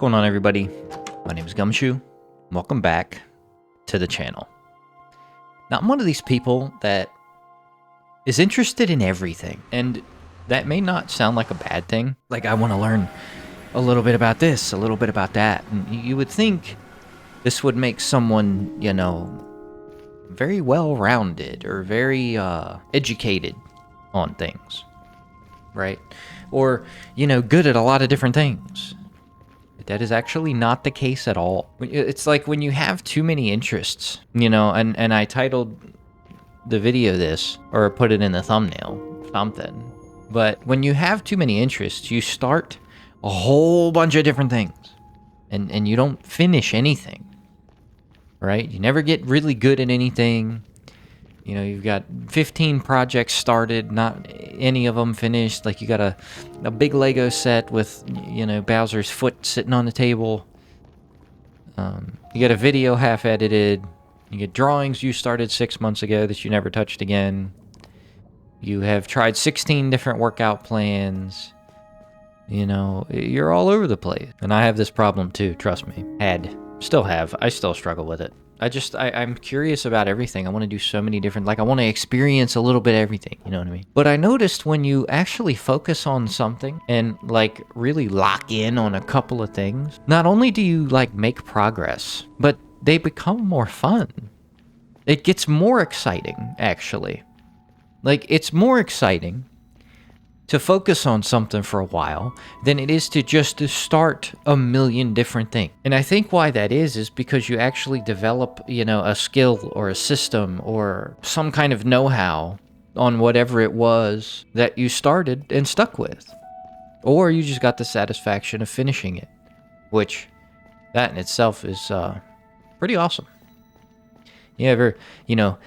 going on, everybody? My name is Gumshoe. Welcome back to the channel. Now, I'm one of these people that is interested in everything, and that may not sound like a bad thing. Like, I want to learn a little bit about this, a little bit about that, and you would think this would make someone, you know, very well-rounded or very educated on things, right? Or, you know, good at a lot of different things. That is actually not the case at all. It's like when you have too many interests, you know, and I titled the video this, or put it in the thumbnail, something. But when you have too many interests, you start a whole bunch of different things, and you don't finish anything, right? You never get really good at anything. You know, you've got 15 projects started, not any of them finished. Like, you got a big Lego set with, you know, Bowser's foot sitting on the table. You got a video half edited. You get drawings you started 6 months ago that you never touched again. You have tried 16 different workout plans. You know, you're all over the place. And I have this problem too, trust me. Still have. I still struggle with it. I'm curious about everything. I want to do so many different, like, I want to experience a little bit of everything, you know what I mean? But I noticed when you actually focus on something and, like, really lock in on a couple of things, not only do you, like, make progress, but they become more fun. It gets more exciting, actually. Like, it's more exciting to focus on something for a while than it is to just to start a million different things. And I think why that is because you actually develop, you know, a skill or a system or some kind of know-how on whatever it was that you started and stuck with. Or you just got the satisfaction of finishing it, which that in itself is pretty awesome. You ever, you know,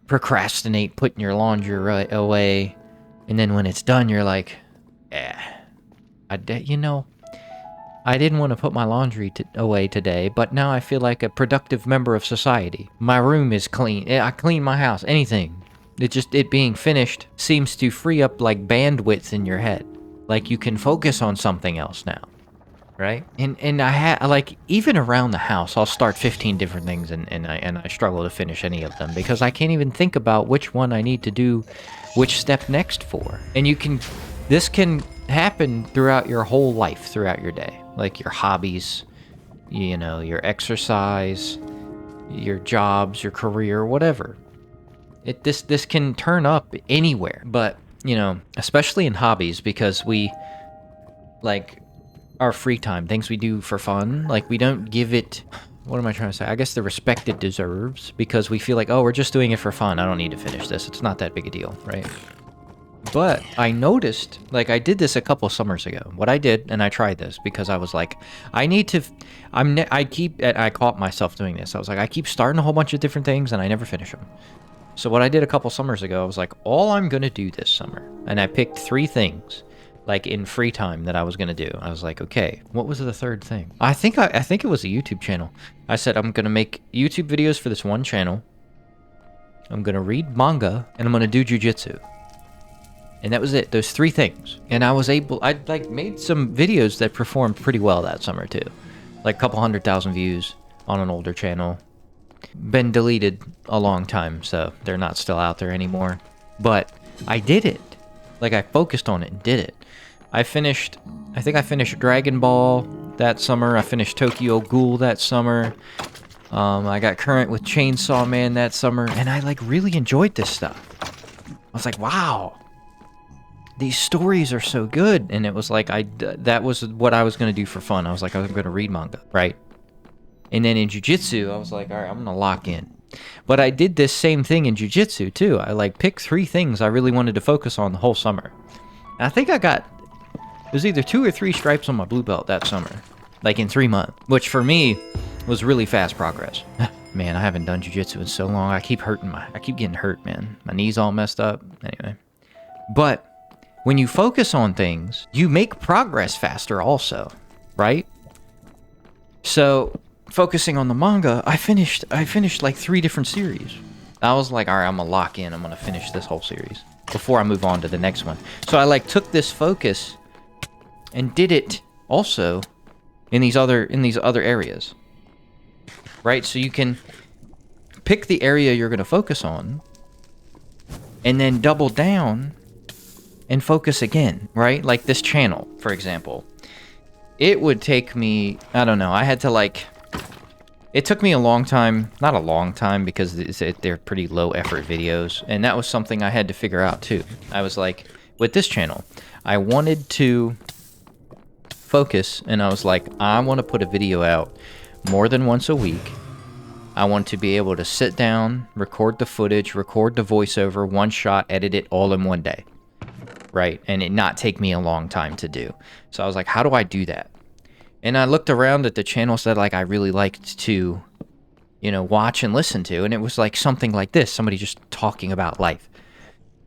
procrastinate putting your laundry away, and then when it's done, you're like, I didn't want to put my laundry away today, but now I feel like a productive member of society. My room is clean. I clean my house. Anything. It being finished seems to free up, like, bandwidth in your head. Like, you can focus on something else now, right? And like, even around the house, I'll start 15 different things, and I struggle to finish any of them because I can't even think about which one I need to do which step next for. And this can happen throughout your whole life, throughout your day. Like your hobbies, you know, your exercise, your jobs, your career, whatever. This can turn up anywhere. But, you know, especially in hobbies, because we, like, our free time, things we do for fun, like, we don't give it, what am I trying to say? I guess the respect it deserves, because we feel like, oh, we're just doing it for fun. I don't need to finish this. It's not that big a deal, right? But I noticed, like, I did this a couple summers ago. What I did, and I tried this because I was like, I caught myself doing this. I was like, I keep starting a whole bunch of different things and I never finish them. So what I did a couple summers ago, I was like, all I'm going to do this summer, and I picked 3 things, like, in free time that I was going to do. I was like, okay, what was the third thing? I think it was a YouTube channel. I said, I'm going to make YouTube videos for this one channel. I'm going to read manga, and I'm going to do jujitsu. And that was it, those 3 things. And I made some videos that performed pretty well that summer too. Like a couple 100,000 views on an older channel. Been deleted a long time, so they're not still out there anymore. But I did it. Like, I focused on it and did it. I think I finished Dragon Ball that summer. I finished Tokyo Ghoul that summer. I got current with Chainsaw Man that summer, and I, like, really enjoyed this stuff. I was like, wow, these stories are so good. And it was like, that was what I was going to do for fun. I was like, I was going to read manga, right? And then in jiu-jitsu, I was like, all right, I'm going to lock in. But I did this same thing in jiu-jitsu too. I, like, picked 3 things I really wanted to focus on the whole summer. And I think it was either 2 or 3 stripes on my blue belt that summer, like, in 3 months, which for me was really fast progress. Man, I haven't done jiu-jitsu in so long. I keep getting hurt, man. My knee's all messed up. Anyway. But when you focus on things, you make progress faster also, right? So, focusing on the manga, I finished like 3 different series. I was like, all right, I'm gonna lock in. I'm gonna finish this whole series before I move on to the next one. So I, like, took this focus and did it also in these other areas, right? So you can pick the area you're going to focus on and then double down and focus again, right? Like this channel, for example. It would take me, I don't know, I had to like, it took me a long time, not a long time because they're pretty low effort videos, and that was something I had to figure out too. I was like, with this channel, I wanted to focus, and I was like, I want to put a video out more than once a week. I want to be able to sit down, record the footage, record the voiceover, one shot, edit it all in one day, right? And it not take me a long time to do. So I was like, how do I do that? And I looked around at the channels that like I really liked to, you know, watch and listen to, and it was like something like this, somebody just talking about life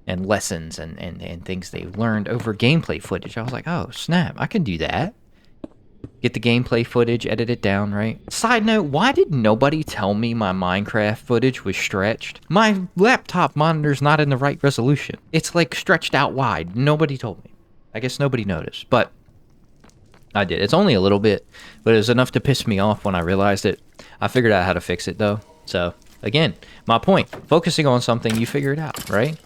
and lessons and things they've learned over gameplay footage. I was like, oh, snap, I can do that. Get the gameplay footage, edit it down, right? Side note, why did nobody tell me my Minecraft footage was stretched? My laptop monitor's not in the right resolution. It's like stretched out wide. Nobody told me. I guess nobody noticed, but I did. It's only a little bit, but it was enough to piss me off when I realized it. I figured out how to fix it though. So again, my point, focusing on something, you figure it out, right?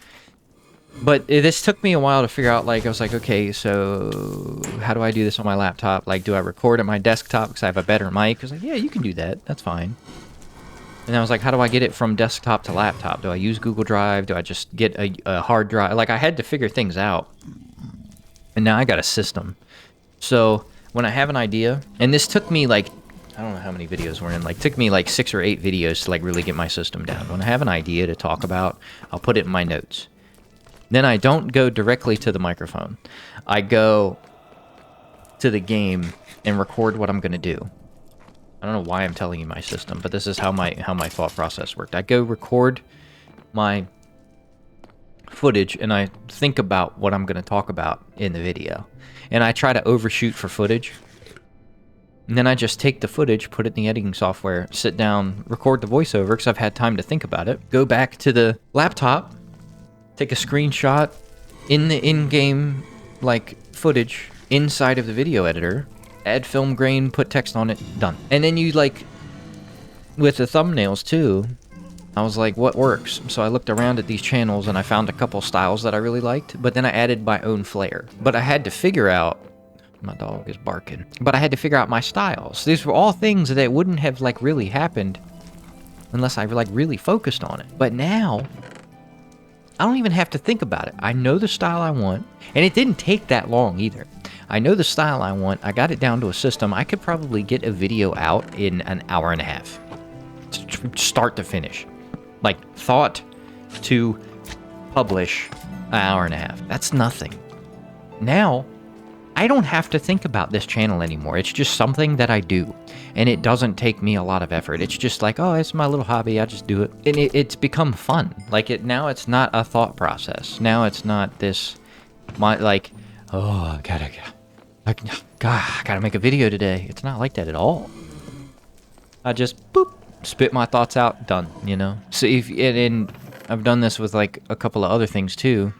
But this took me a while to figure out, like, I was like, okay, so how do I do this on my laptop? Like, do I record at my desktop because I have a better mic? I was like, yeah, you can do that. That's fine. And I was like, how do I get it from desktop to laptop? Do I use Google Drive? Do I just get a hard drive? Like, I had to figure things out. And now I got a system. So when I have an idea, and this took me, like, I don't know how many videos we're in. Like, took me, like, 6 or 8 videos to, like, really get my system down. When I have an idea to talk about, I'll put it in my notes. Then I don't go directly to the microphone. I go to the game and record what I'm going to do. I don't know why I'm telling you my system, but this is how my thought process worked. I go record my footage and I think about what I'm going to talk about in the video. And I try to overshoot for footage. And then I just take the footage, put it in the editing software, sit down, record the voiceover because I've had time to think about it. Go back to the laptop, take a screenshot in the in-game, like, footage inside of the video editor, add film grain, put text on it, done. And then you, like, with the thumbnails, too, I was like, what works? So I looked around at these channels, and I found a couple styles that I really liked, but then I added my own flair. But I had to figure out, my dog is barking, but I had to figure out my styles. These were all things that wouldn't have, like, really happened unless I, like, really focused on it. But now I don't even have to think about it. I know the style I want, and it didn't take that long either. I know the style I want. I got it down to a system. I could probably get a video out in an hour and a half, start to finish. Like, thought to publish, an hour and a half. That's nothing. Now, I don't have to think about this channel anymore. It's just something that I do, and it doesn't take me a lot of effort. It's just like, oh, it's my little hobby. I just do it, and it's become fun. Like, now it's not a thought process. Now it's not this, oh, I gotta make a video today. It's not like that at all. I just boop, spit my thoughts out, done. You know. So and I've done this with like a couple of other things too.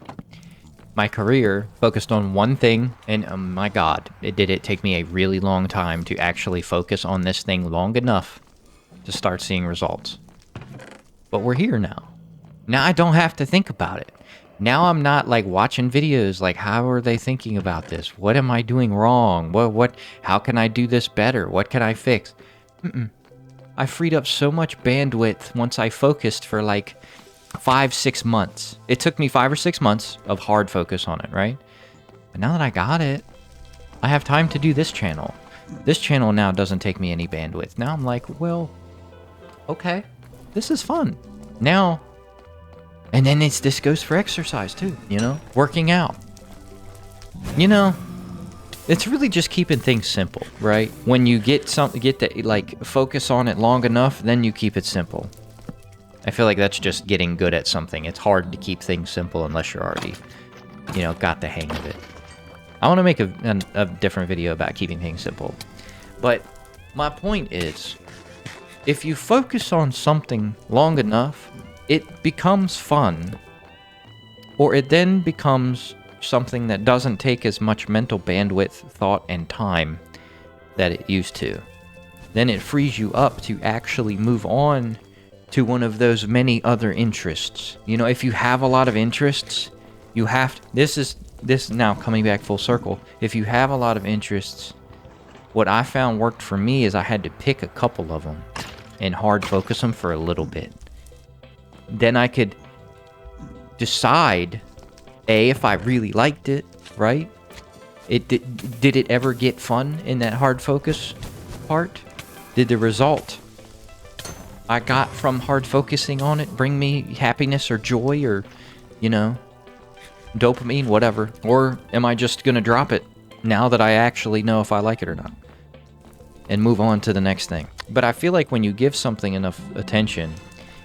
My career focused on one thing, and oh my god, did it take me a really long time to actually focus on this thing long enough to start seeing results. But we're here now. Now I don't have to think about it. Now I'm not like watching videos like, how are they thinking about this? What am I doing wrong? How can I do this better? What can I fix? I freed up so much bandwidth once I focused for like 5-6 months. It took me 5 or 6 months of hard focus on it, right? But now that I got it, I have time to do this channel. This channel now doesn't take me any bandwidth. Now I'm like, well, okay, this is fun. Now, and then this goes for exercise too, you know? Working out. You know, it's really just keeping things simple, right? When you get the like focus on it long enough, then you keep it simple. I feel like that's just getting good at something. It's hard to keep things simple unless you're already, you know, got the hang of it. I want to make a different video about keeping things simple. But my point is, if you focus on something long enough, it becomes fun, or it then becomes something that doesn't take as much mental bandwidth, thought, and time that it used to. Then it frees you up to actually move on to one of those many other interests. You know, if you have a lot of interests, you have to, this now coming back full circle. If you have a lot of interests, what I found worked for me is I had to pick a couple of them and hard focus them for a little bit. Then I could decide, if I really liked it, right? Did it ever get fun in that hard focus part? Did the result I got from hard focusing on it bring me happiness or joy or, you know, dopamine, whatever? Or am I just gonna drop it now that I actually know if I like it or not and move on to the next thing? But I feel like when you give something enough attention,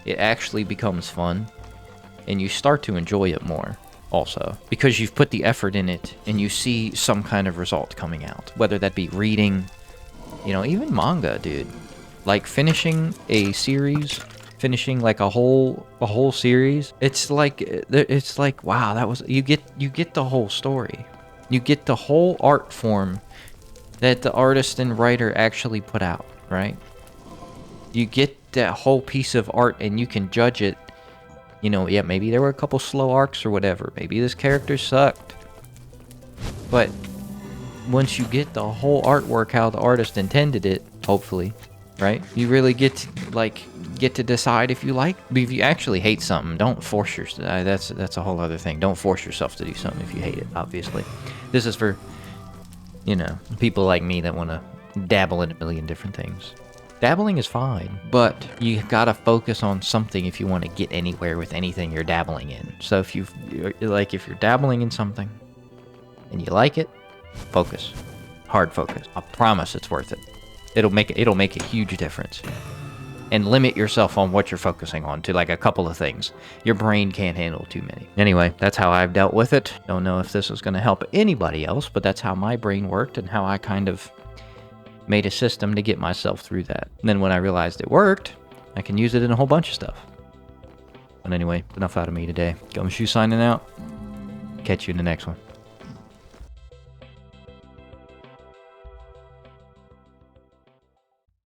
it actually becomes fun and you start to enjoy it more also, because you've put the effort in it and you see some kind of result coming out, whether that be reading, you know, even manga, dude. Like finishing a series, finishing like a whole series, it's like wow, that was, you get the whole story. You get the whole art form that the artist and writer actually put out, right? You get that whole piece of art and you can judge it. You know, yeah, maybe there were a couple slow arcs or whatever. Maybe this character sucked. But once you get the whole artwork how the artist intended it, hopefully, right? You really get to decide if you actually hate something. Don't force yourself. That's a whole other thing. Don't force yourself to do something if you hate it, obviously. This is for, you know, people like me that want to dabble in a million different things. Dabbling is fine, but you gotta focus on something if you want to get anywhere with anything you're dabbling in. So if you're dabbling in something and you like it, focus. Hard focus. I promise it's worth it. It'll make a huge difference. And limit yourself on what you're focusing on to like a couple of things. Your brain can't handle too many. Anyway, that's how I've dealt with it. Don't know if this is going to help anybody else, but that's how my brain worked and how I kind of made a system to get myself through that. And then when I realized it worked, I can use it in a whole bunch of stuff. But anyway, enough out of me today. Gumshoe signing out. Catch you in the next one.